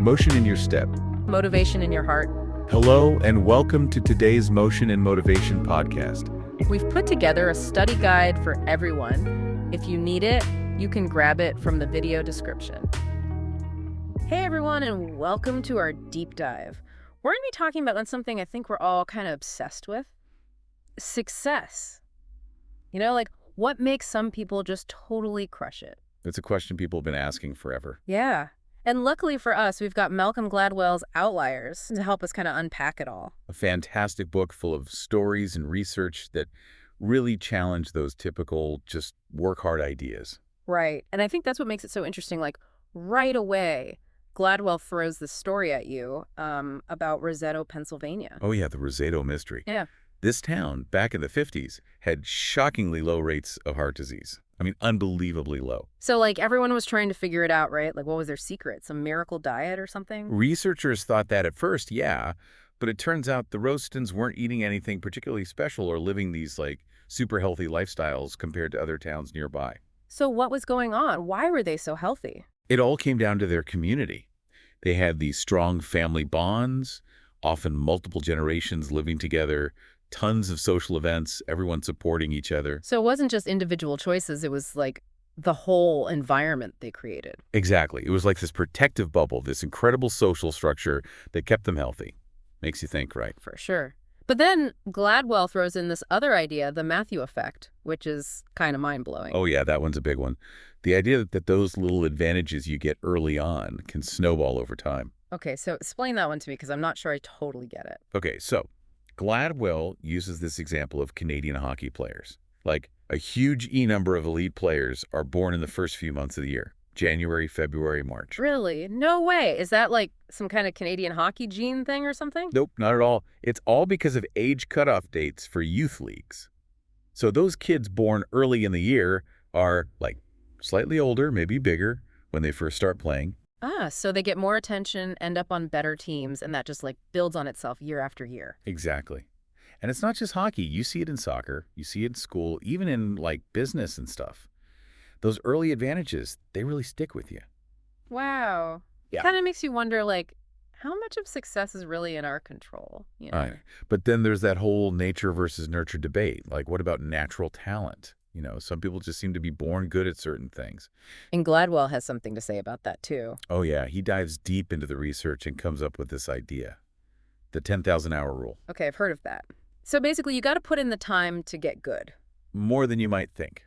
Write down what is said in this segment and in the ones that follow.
Motion in your step. Motivation in your heart. Hello, and welcome to today's Motion and Motivation podcast. We've put together a study guide for everyone. If you need it, you can grab it from the video description. Hey everyone, and welcome to our deep dive. We're going to be talking about something I think we're all kind of obsessed with. Success. Like what makes some people just totally crush it? It's a question people have been asking forever. Yeah. And luckily for us, we've got Malcolm Gladwell's Outliers to help us kind of unpack it all. A fantastic book full of stories and research that really challenge those typical just work hard ideas. Right. And I think that's what makes it so interesting. Like right away, Gladwell throws the story at you about Roseto, Pennsylvania. Oh yeah, the Roseto mystery. Yeah. This town, back in the 50s, had shockingly low rates of heart disease. I mean, unbelievably low. So, everyone was trying to figure it out, right? What was their secret? Some miracle diet or something? Researchers thought that at first, yeah, but it turns out the Rostons weren't eating anything particularly special or living these, super healthy lifestyles compared to other towns nearby. So what was going on? Why were they so healthy? It all came down to their community. They had these strong family bonds, often multiple generations living together, tons of social events, everyone supporting each other. So it wasn't just individual choices, it was the whole environment they created. Exactly. It was like this protective bubble, this incredible social structure that kept them healthy. Makes you think, right? For sure. But then Gladwell throws in this other idea, the Matthew effect, which is kind of mind-blowing. Oh yeah, that one's a big one. The idea that those little advantages you get early on can snowball over time. Okay, so explain that one to me because I'm not sure I totally get it. Okay, so Gladwell uses this example of Canadian hockey players. A huge number of elite players are born in the first few months of the year. January, February, March. Really? No way. Is that some kind of Canadian hockey gene thing or something? Nope, not at all. It's all because of age cutoff dates for youth leagues. So those kids born early in the year are slightly older, maybe bigger, when they first start playing. So they get more attention, end up on better teams, and that just builds on itself year after year. Exactly. And it's not just hockey. You see it in soccer, you see it in school, even in business and stuff. Those early advantages, they really stick with you. Wow. Yeah. Kind of makes you wonder, how much of success is really in our control? Right. But then there's that whole nature versus nurture debate. What about natural talent? Some people just seem to be born good at certain things. And Gladwell has something to say about that, too. Oh, yeah. He dives deep into the research and comes up with this idea, the 10,000-hour rule. Okay, I've heard of that. So basically, you got to put in the time to get good. More than you might think.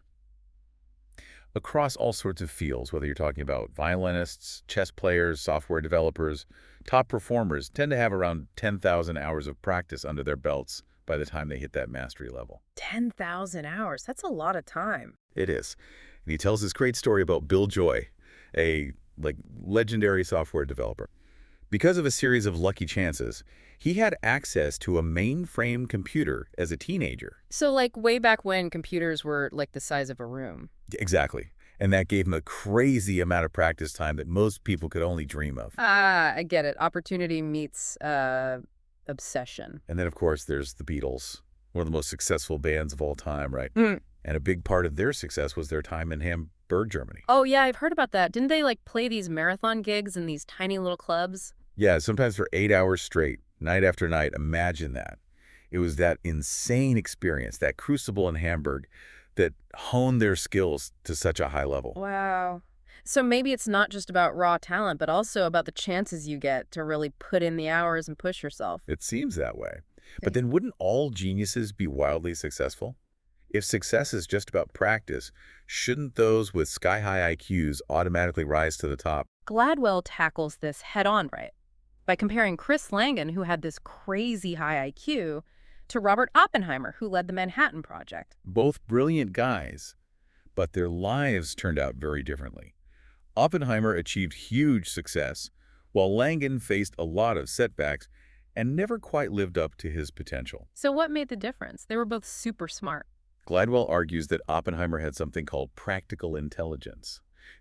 Across all sorts of fields, whether you're talking about violinists, chess players, software developers, top performers tend to have around 10,000 hours of practice under their belts by the time they hit that mastery level. 10,000 hours. That's a lot of time. It is. And he tells this great story about Bill Joy, a legendary software developer. Because of a series of lucky chances, he had access to a mainframe computer as a teenager. So way back when computers were the size of a room. Exactly. And that gave him a crazy amount of practice time that most people could only dream of. I get it. Opportunity meets obsession. And then, of course, there's the Beatles, one of the most successful bands of all time, right? Mm. And a big part of their success was their time in Hamburg, Germany. Oh, yeah, I've heard about that. Didn't they play these marathon gigs in these tiny little clubs? Yeah, sometimes for 8 hours straight, night after night. Imagine that. It was that insane experience, that crucible in Hamburg, that honed their skills to such a high level. Wow. So maybe it's not just about raw talent, but also about the chances you get to really put in the hours and push yourself. It seems that way. But then wouldn't all geniuses be wildly successful? If success is just about practice, shouldn't those with sky-high IQs automatically rise to the top? Gladwell tackles this head-on, right? By comparing Chris Langan, who had this crazy high IQ, to Robert Oppenheimer, who led the Manhattan Project. Both brilliant guys, but their lives turned out very differently. Oppenheimer achieved huge success, while Langan faced a lot of setbacks and never quite lived up to his potential. So what made the difference? They were both super smart. Gladwell argues that Oppenheimer had something called practical intelligence.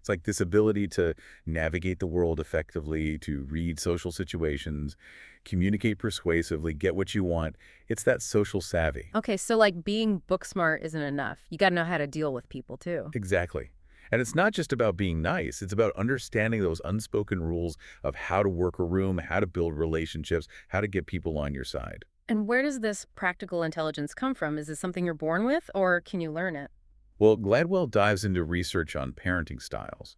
It's this ability to navigate the world effectively, to read social situations, communicate persuasively, get what you want. It's that social savvy. Okay, so being book smart isn't enough. You got to know how to deal with people too. Exactly. And it's not just about being nice. It's about understanding those unspoken rules of how to work a room, how to build relationships, how to get people on your side. And where does this practical intelligence come from? Is this something you're born with, or can you learn it? Well, Gladwell dives into research on parenting styles.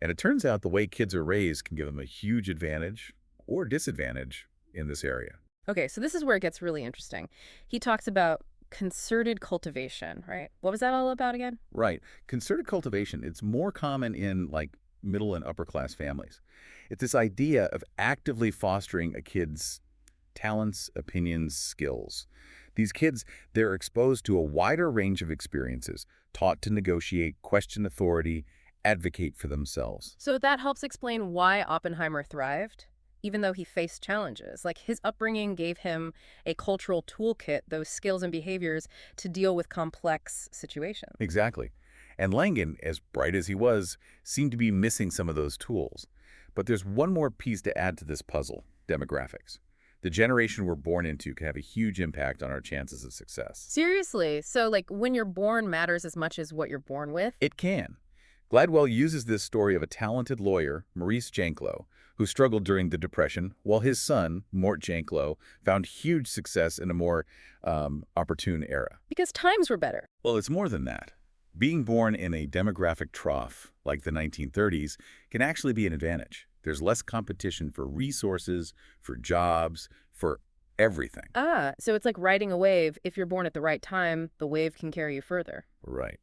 And it turns out the way kids are raised can give them a huge advantage or disadvantage in this area. Okay, so this is where it gets really interesting. He talks about concerted cultivation, right? What was that all about again? Right. Concerted cultivation, it's more common in like middle and upper class families. It's this idea of actively fostering a kid's talents, opinions, skills. These kids, they're exposed to a wider range of experiences, taught to negotiate, question authority, advocate for themselves. So that helps explain why Oppenheimer thrived, even though he faced challenges. Like his upbringing gave him a cultural toolkit, those skills and behaviors to deal with complex situations. Exactly. And Langan, as bright as he was, seemed to be missing some of those tools. But there's one more piece to add to this puzzle: demographics. The generation we're born into can have a huge impact on our chances of success. Seriously, so like when you're born matters as much as what you're born with? It can. Gladwell uses this story of a talented lawyer, Maurice Janklow, who struggled during the Depression, while his son, Mort Janklow, found huge success in a more opportune era. Because times were better. Well, it's more than that. Being born in a demographic trough like the 1930s can actually be an advantage. There's less competition for resources, for jobs, for everything. Ah, so it's like riding a wave. If you're born at the right time, the wave can carry you further. Right.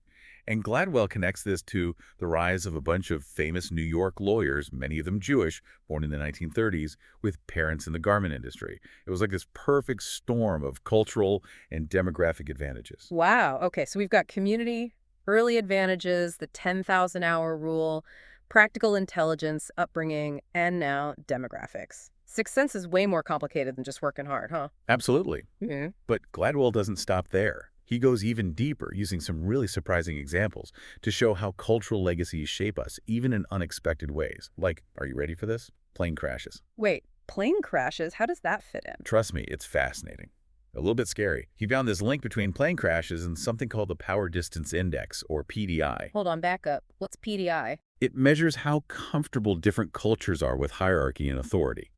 And Gladwell connects this to the rise of a bunch of famous New York lawyers, many of them Jewish, born in the 1930s, with parents in the garment industry. It was like this perfect storm of cultural and demographic advantages. Wow. Okay, so we've got community, early advantages, the 10,000-hour rule, practical intelligence, upbringing, and now demographics. Sixth Sense is way more complicated than just working hard, huh? Absolutely. Yeah. But Gladwell doesn't stop there. He goes even deeper, using some really surprising examples to show how cultural legacies shape us, even in unexpected ways. Like, are you ready for this? Plane crashes. Wait, plane crashes? How does that fit in? Trust me, it's fascinating. A little bit scary. He found this link between plane crashes and something called the Power Distance Index, or PDI. Hold on, back up. What's PDI? It measures how comfortable different cultures are with hierarchy and authority.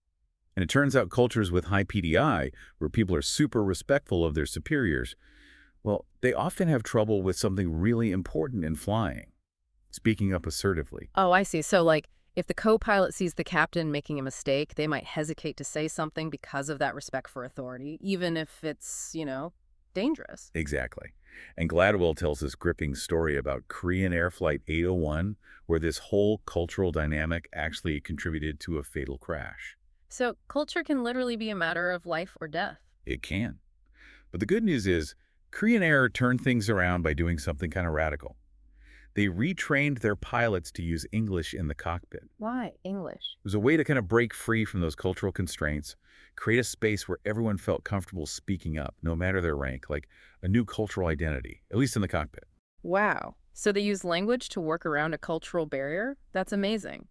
And it turns out cultures with high PDI, where people are super respectful of their superiors, well, they often have trouble with something really important in flying: speaking up assertively. Oh, I see. So, like, if the co-pilot sees the captain making a mistake, they might hesitate to say something because of that respect for authority, even if it's, dangerous. Exactly. And Gladwell tells this gripping story about Korean Air Flight 801, where this whole cultural dynamic actually contributed to a fatal crash. So, culture can literally be a matter of life or death. It can. But the good news is, Korean Air turned things around by doing something kind of radical. They retrained their pilots to use English in the cockpit. It Why English? was a way to kind of break free from those cultural constraints, create a space where everyone felt comfortable speaking up, no matter their rank, like a new cultural identity, at least in the cockpit. Wow. So they use language to work around a cultural barrier? That's amazing.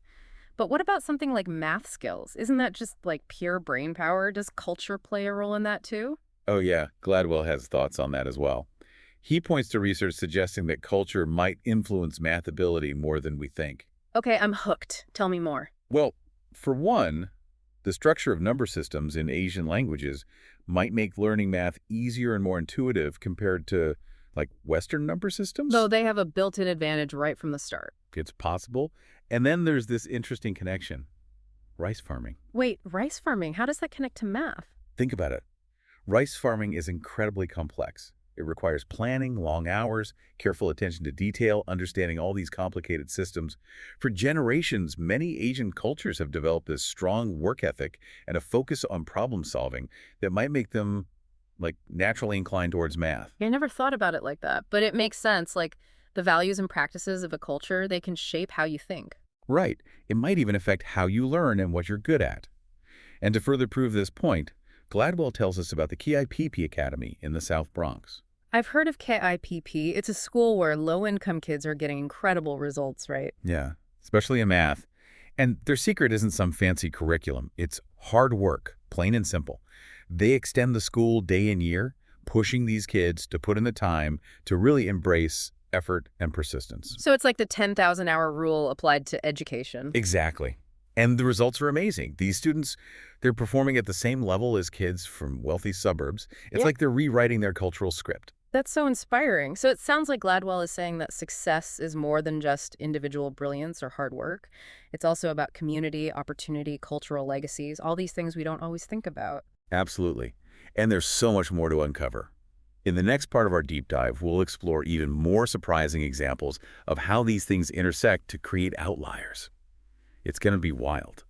But what about something like math skills? Isn't that just like pure brain power? Does culture play a role in that too? Oh yeah, Gladwell has thoughts on that as well. He points to research suggesting that culture might influence math ability more than we think. Okay, I'm hooked. Tell me more. Well, for one, the structure of number systems in Asian languages might make learning math easier and more intuitive compared to, like, Western number systems. So they have a built-in advantage right from the start. It's possible. And then there's this interesting connection: rice farming. Wait, rice farming, how does that connect to math? Think about it. Rice farming is incredibly complex. It requires planning, long hours, careful attention to detail, understanding all these complicated systems. For generations, many Asian cultures have developed this strong work ethic and a focus on problem solving that might make them, like, naturally inclined towards math. I never thought about it like that, but it makes sense. Like, the values and practices of a culture, they can shape how you think. Right. It might even affect how you learn and what you're good at. And to further prove this point, Gladwell tells us about the KIPP Academy in the South Bronx. I've heard of KIPP. It's a school where low-income kids are getting incredible results, right? Yeah, especially in math. And their secret isn't some fancy curriculum. It's hard work, plain and simple. They extend the school day and year, pushing these kids to put in the time to really embrace effort, and persistence. So it's like the 10,000-hour rule applied to education. Exactly. And the results are amazing. These students, they're performing at the same level as kids from wealthy suburbs. It's Yeah. like they're rewriting their cultural script. That's so inspiring. So it sounds like Gladwell is saying that success is more than just individual brilliance or hard work. It's also about community, opportunity, cultural legacies, all these things we don't always think about. Absolutely. And there's so much more to uncover. In the next part of our deep dive, we'll explore even more surprising examples of how these things intersect to create outliers. It's going to be wild.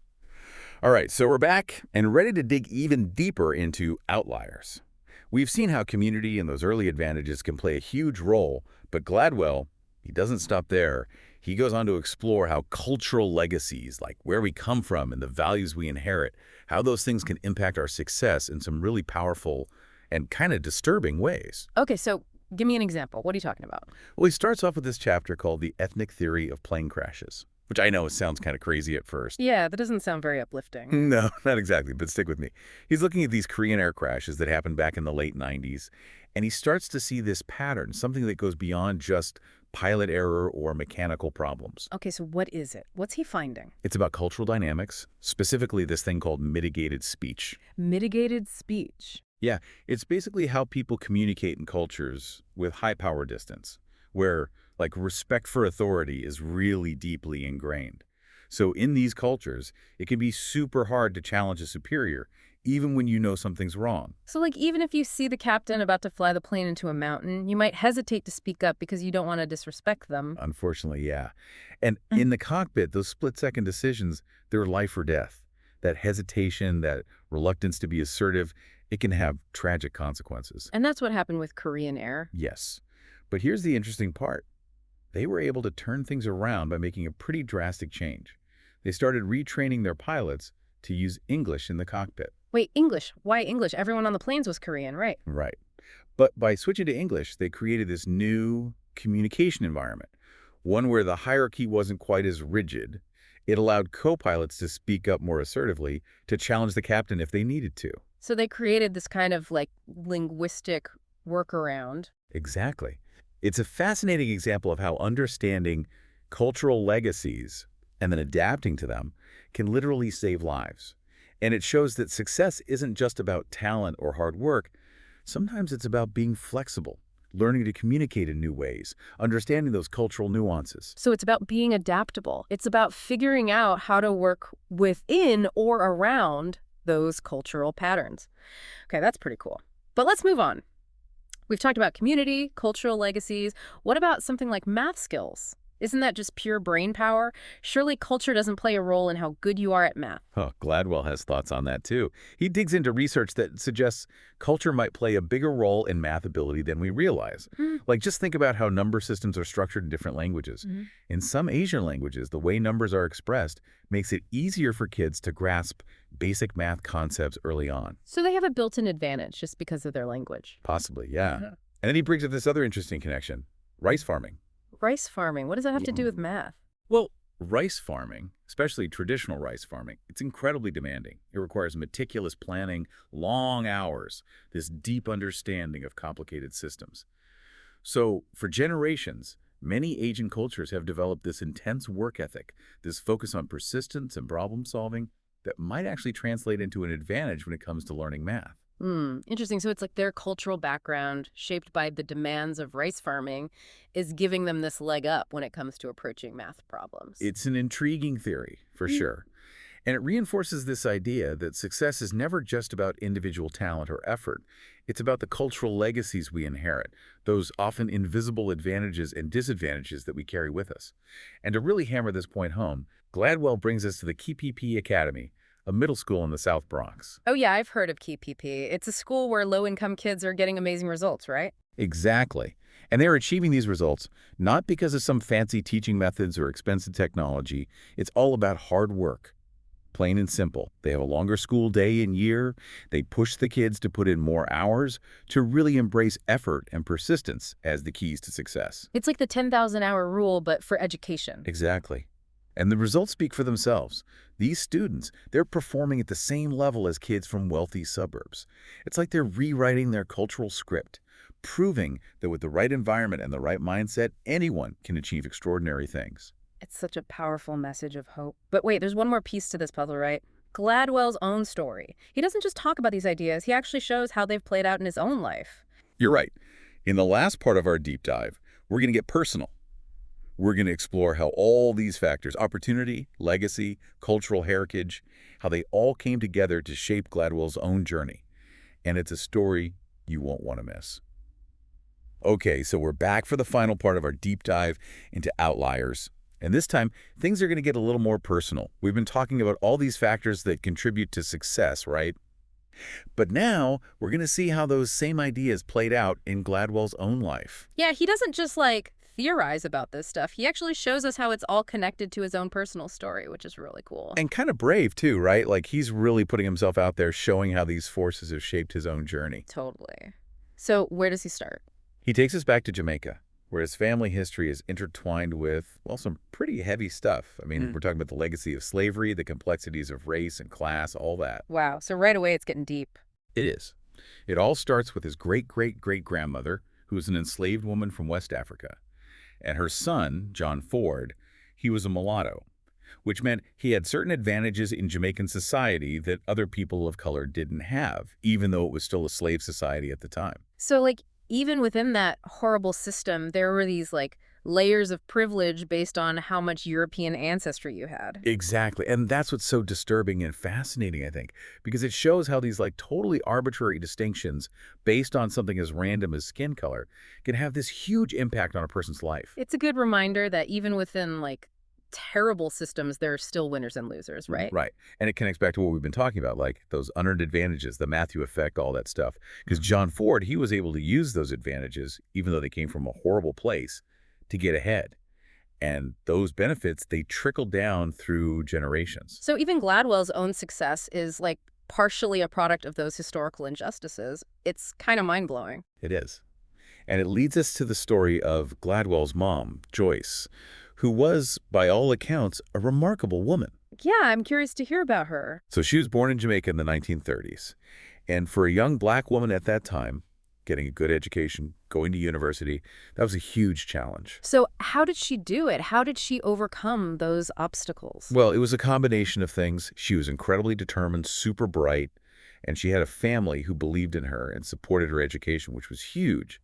All right, so we're back and ready to dig even deeper into outliers. We've seen how community and those early advantages can play a huge role, but Gladwell, he doesn't stop there. He goes on to explore how cultural legacies, like where we come from and the values we inherit, how those things can impact our success in some really powerful and kind of disturbing ways. Okay, so give me an example. What are you talking about? Well, he starts off with this chapter called The Ethnic Theory of Plane Crashes, which I know sounds kind of crazy at first. Yeah, that doesn't sound very uplifting. No, not exactly, but stick with me. He's looking at these Korean air crashes that happened back in the late 90s, and he starts to see this pattern, something that goes beyond just pilot error or mechanical problems. Okay, so what is it? What's he finding? It's about cultural dynamics, specifically this thing called mitigated speech. Mitigated speech. Yeah, it's basically how people communicate in cultures with high power distance, where like respect for authority is really deeply ingrained. So in these cultures, it can be super hard to challenge a superior, even when you know something's wrong. So, like, even if you see the captain about to fly the plane into a mountain, you might hesitate to speak up because you don't want to disrespect them. Unfortunately, yeah. And in the cockpit, those split-second decisions, they're life or death. That hesitation, that reluctance to be assertive, it can have tragic consequences. And that's what happened with Korean Air. Yes. But here's the interesting part. They were able to turn things around by making a pretty drastic change. They started retraining their pilots to use English in the cockpit. Wait, English. Why English? Everyone on the planes was Korean, right? Right. But by switching to English, they created this new communication environment, one where the hierarchy wasn't quite as rigid. It allowed co-pilots to speak up more assertively, to challenge the captain if they needed to. So they created this kind of like linguistic workaround. Exactly. It's a fascinating example of how understanding cultural legacies and then adapting to them can literally save lives. And it shows that success isn't just about talent or hard work. Sometimes it's about being flexible, learning to communicate in new ways, understanding those cultural nuances. So it's about being adaptable. It's about figuring out how to work within or around those cultural patterns. Okay, that's pretty cool. But let's move on. We've talked about community, cultural legacies. What about something like math skills? Isn't that just pure brain power? Surely culture doesn't play a role in how good you are at math. Oh, Gladwell has thoughts on that too. He digs into research that suggests culture might play a bigger role in math ability than we realize. Like, just think about how number systems are structured in different languages. In some Asian languages, the way numbers are expressed makes it easier for kids to grasp basic math concepts early on. So they have a built-in advantage just because of their language. Possibly, yeah. And then he brings up this other interesting connection, rice farming. Rice farming, what does that have to do with math? Well, rice farming, especially traditional rice farming, it's incredibly demanding. It requires meticulous planning, long hours, this deep understanding of complicated systems. So, for generations, many Asian cultures have developed this intense work ethic, this focus on persistence and problem solving that might actually translate into an advantage when it comes to learning math. Interesting. So it's like their cultural background, shaped by the demands of rice farming, is giving them this leg up when it comes to approaching math problems. It's an intriguing theory, for sure. And it reinforces this idea that success is never just about individual talent or effort. It's about the cultural legacies we inherit, those often invisible advantages and disadvantages that we carry with us. And to really hammer this point home, Gladwell brings us to the KPP Academy, a middle school in the South Bronx. Oh yeah, I've heard of KPP. It's a school where low-income kids are getting amazing results, right? Exactly. And they're achieving these results not because of some fancy teaching methods or expensive technology. It's all about hard work. Plain and simple. They have a longer school day and year. They push the kids to put in more hours, to really embrace effort and persistence as the keys to success. It's like the 10,000-hour rule, but for education. Exactly. And the results speak for themselves. These students, they're performing at the same level as kids from wealthy suburbs. It's like they're rewriting their cultural script, proving that with the right environment and the right mindset, anyone can achieve extraordinary things. It's such a powerful message of hope. But wait, there's one more piece to this puzzle, right? Gladwell's own story. He doesn't just talk about these ideas, he actually shows how they've played out in his own life. You're right. In the last part of our deep dive, we're going to get personal. We're going to explore how all these factors, opportunity, legacy, cultural heritage, how they all came together to shape Gladwell's own journey. And it's a story you won't want to miss. Okay, so we're back for the final part of our deep dive into outliers. And this time, things are going to get a little more personal. We've been talking about all these factors that contribute to success, right? But now, we're going to see how those same ideas played out in Gladwell's own life. Yeah, he doesn't just theorize about this stuff. He actually shows us how it's all connected to his own personal story, which is really cool. And kind of brave, too, right? Like, he's really putting himself out there, showing how these forces have shaped his own journey. Totally. So where does he start? He takes us back to Jamaica, where his family history is intertwined with, well, some pretty heavy stuff. I mean, we're talking about the legacy of slavery, the complexities of race and class, all that. Wow, so right away it's getting deep. It is. It all starts with his great-great-great-grandmother, who was an enslaved woman from West Africa. And her son, John Ford, he was a mulatto, which meant he had certain advantages in Jamaican society that other people of color didn't have, even though it was still a slave society at the time. So even within that horrible system, there were these layers of privilege based on how much European ancestry you had. Exactly. And that's what's so disturbing and fascinating, I think, because it shows how these totally arbitrary distinctions based on something as random as skin color can have this huge impact on a person's life. It's a good reminder that even within terrible systems, there are still winners and losers, right? Right. And it connects back to what we've been talking about, like those unearned advantages, the Matthew effect, all that stuff. Because John Ford, he was able to use those advantages, even though they came from a horrible place, to get ahead. And those benefits, they trickled down through generations. So even Gladwell's own success is partially a product of those historical injustices. It's kind of mind-blowing. It is. And it leads us to the story of Gladwell's mom, Joyce, who was, by all accounts, a remarkable woman. Yeah, I'm curious to hear about her. So she was born in Jamaica in the 1930s. And for a young black woman at that time, getting a good education, going to university, that was a huge challenge. So how did she do it? How did she overcome those obstacles? Well, it was a combination of things. She was incredibly determined, super bright, and she had a family who believed in her and supported her education, which was huge.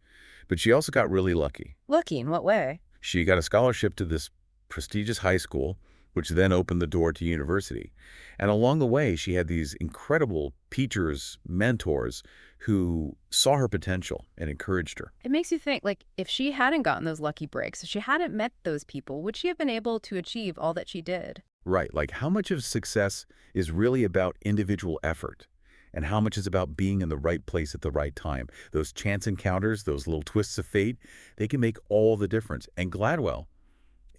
But she also got really lucky. Lucky in what way? She got a scholarship to this prestigious high school, which then opened the door to university. And along the way, she had these incredible teachers, mentors, who saw her potential and encouraged her. It makes you think, if she hadn't gotten those lucky breaks, if she hadn't met those people, would she have been able to achieve all that she did? Right, like how much of success is really about individual effort and how much is about being in the right place at the right time. Those chance encounters, those little twists of fate, they can make all the difference. And Gladwell,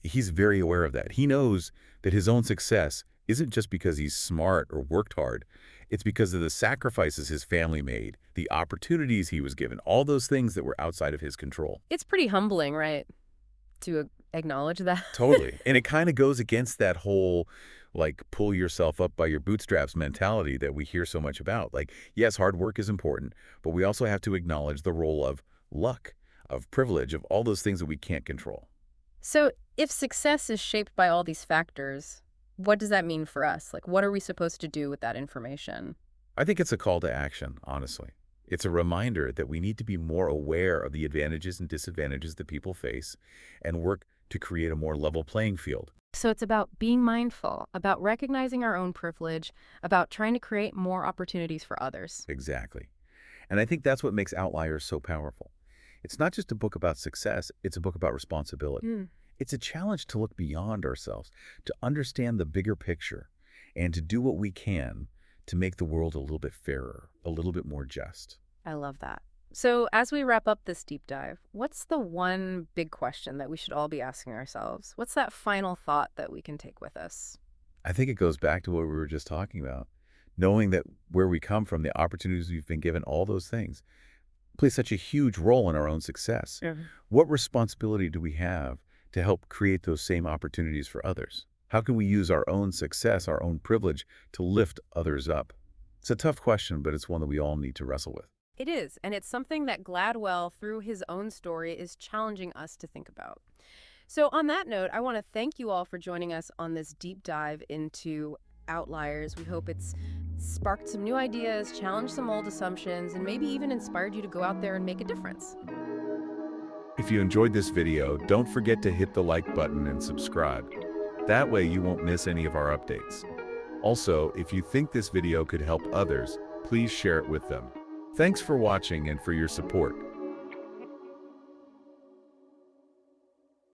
he's very aware of that. He knows that his own success isn't just because he's smart or worked hard. It's because of the sacrifices his family made, the opportunities he was given, all those things that were outside of his control. It's pretty humbling, right, to acknowledge that? Totally. And it kind of goes against that whole, pull yourself up by your bootstraps mentality that we hear so much about. Yes, hard work is important, but we also have to acknowledge the role of luck, of privilege, of all those things that we can't control. So if success is shaped by all these factors, what does that mean for us? What are we supposed to do with that information? I think it's a call to action, honestly. It's a reminder that we need to be more aware of the advantages and disadvantages that people face and work to create a more level playing field. So it's about being mindful, about recognizing our own privilege, about trying to create more opportunities for others. Exactly. And I think that's what makes Outliers so powerful. It's not just a book about success, it's a book about responsibility. It's a challenge to look beyond ourselves, to understand the bigger picture, and to do what we can to make the world a little bit fairer, a little bit more just. I love that. So as we wrap up this deep dive, what's the one big question that we should all be asking ourselves? What's that final thought that we can take with us? I think it goes back to what we were just talking about. Knowing that where we come from, the opportunities we've been given, all those things, play such a huge role in our own success. What responsibility do we have to help create those same opportunities for others? How can we use our own success, our own privilege, to lift others up? It's a tough question, but it's one that we all need to wrestle with. It is, and it's something that Gladwell, through his own story, is challenging us to think about. So, on that note, I want to thank you all for joining us on this deep dive into Outliers. We hope it's sparked some new ideas, challenged some old assumptions, and maybe even inspired you to go out there and make a difference. If you enjoyed this video, don't forget to hit the like button and subscribe. That way you won't miss any of our updates. Also, if you think this video could help others, please share it with them. Thanks for watching and for your support.